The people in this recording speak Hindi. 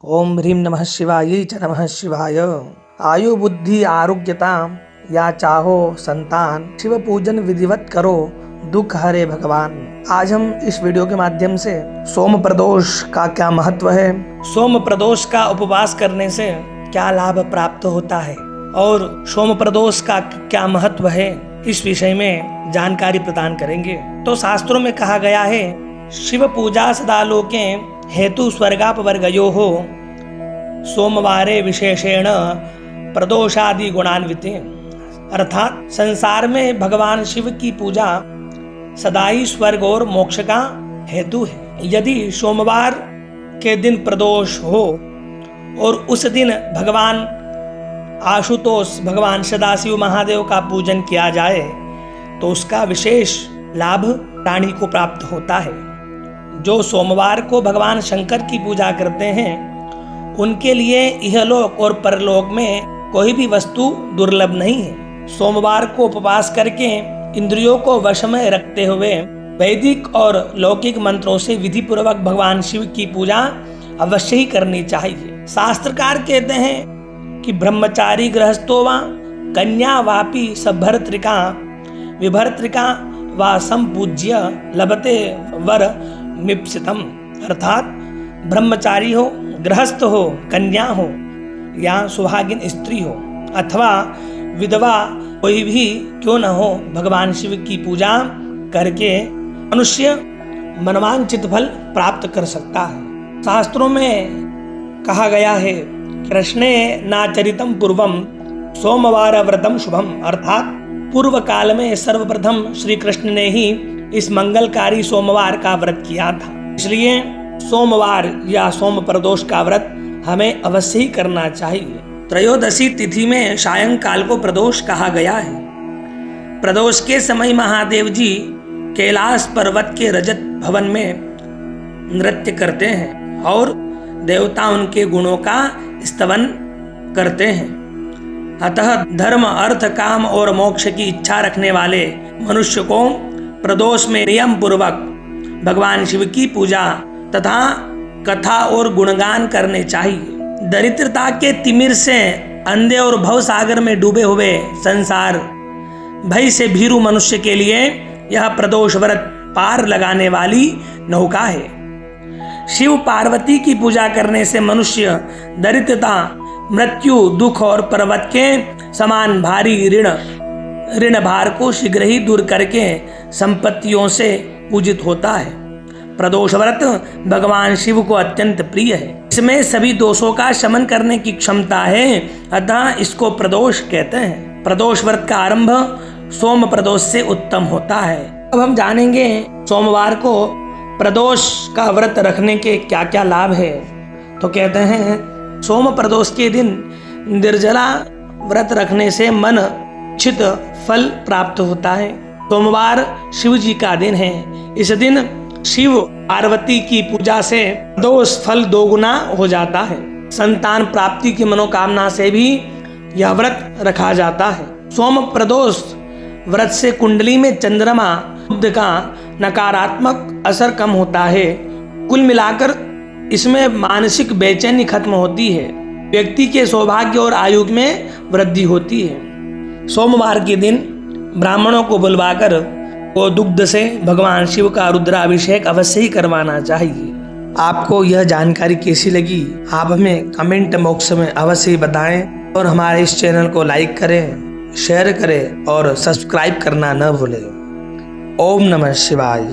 ओम ह्रीं नमः शिवाय च नमः शिवाय। आयु बुद्धि आरोग्यता या चाहो संतान, शिव पूजन विधिवत करो, दुख हरे भगवान। आज हम इस वीडियो के माध्यम से सोम प्रदोष का क्या महत्व है, सोम प्रदोष का उपवास करने से क्या लाभ प्राप्त होता है और सोम प्रदोष का क्या महत्व है, इस विषय में जानकारी प्रदान करेंगे। तो शास्त्रों में कहा गया है, शिव पूजा सदा लोके हेतु स्वर्गापवर्गयो हो, सोमवारे विशेषेण प्रदोषादि गुणान्विते। अर्थात संसार में भगवान शिव की पूजा सदा ही स्वर्ग और मोक्ष का हेतु है। यदि सोमवार के दिन प्रदोष हो और उस दिन भगवान आशुतोष, भगवान सदाशिव महादेव का पूजन किया जाए तो उसका विशेष लाभ प्राणी को प्राप्त होता है। जो सोमवार को भगवान शंकर की पूजा करते हैं उनके लिए इहलोक और परलोक में कोई भी वस्तु दुर्लभ नहीं है। सोमवार को उपवास करके इंद्रियों को वश में रखते हुए वैदिक और लौकिक मंत्रों से विधि पूर्वक भगवान शिव की पूजा अवश्य ही करनी चाहिए। शास्त्रकार कहते हैं कि ब्रह्मचारी गृहस्थो वा कन्या वापि सभर्तृका विभर्तृका वा संपूज्य लभते वर मिप्सितम। अर्थात ब्रह्मचारी हो, गृहस्थ हो, कन्या हो या सुहागिन स्त्री हो अथवा विधवा कोई भी क्यों न हो, भगवान शिव की पूजा करके मनुष्य मनवांचित फल प्राप्त कर सकता है। शास्त्रों में कहा गया है, कृष्णे नाचरितम पूर्वम सोमवार व्रतम शुभम। अर्थात पूर्व काल में सर्वप्रथम श्री कृष्ण ने ही इस मंगलकारी सोमवार का व्रत किया था, इसलिए सोमवार या सोम प्रदोष का व्रत हमें अवश्य ही करना चाहिए। त्रयोदशी तिथि में सायंकाल को प्रदोष कहा गया है। प्रदोष के समय महादेव जी कैलाश पर्वत के रजत भवन में नृत्य करते हैं और देवता उनके गुणों का स्तवन करते हैं। अतः धर्म, अर्थ, काम और मोक्ष की इच्छा रखने वाले मनुष्य को प्रदोष में नियम पूर्वक भगवान शिव की पूजा तथा कथा और गुणगान करने चाहिए। दरिद्रता के तिमिर से अंधे और भव सागर में डूबे हुए संसार भय से भीरू मनुष्य के लिए यह प्रदोष व्रत पार लगाने वाली नौका है। शिव पार्वती की पूजा करने से मनुष्य दरिद्रता, मृत्यु, दुख और पर्वत के समान भारी ऋण भार को शीघ्र ही दूर करके संपत्तियों से पूजित होता है। प्रदोष व्रत भगवान शिव को अत्यंत प्रिय है। इसमें सभी दोषों का शमन करने की क्षमता है, अतः इसको प्रदोष कहते हैं। प्रदोष व्रत का आरंभ सोम प्रदोष से उत्तम होता है। अब हम जानेंगे सोमवार को प्रदोष का व्रत रखने के क्या क्या लाभ है। तो कहते हैं, सोम प्रदोष के दिन निर्जला व्रत रखने से मन इच्छित फल प्राप्त होता है। सोमवार शिव जी का दिन है। इस दिन शिव पार्वती की पूजा से प्रदोष फल दोगुना हो जाता है। संतान प्राप्ति की मनोकामना से भी यह व्रत रखा जाता है। सोम प्रदोष व्रत से कुंडली में चंद्रमा बुध का नकारात्मक असर कम होता है। कुल मिलाकर इसमें मानसिक बेचैनी खत्म होती है। व्यक्ति के सौभाग्य और आयु में वृद्धि होती है। सोमवार के दिन ब्राह्मणों को बुलवाकर वो दुग्ध से भगवान शिव का रुद्राभिषेक अवश्य ही करवाना चाहिए। आपको यह जानकारी कैसी लगी, आप हमें कमेंट बॉक्स में अवश्य ही बताएं और हमारे इस चैनल को लाइक करें, शेयर करें और सब्सक्राइब करना न भूलें। ओम नमः शिवाय।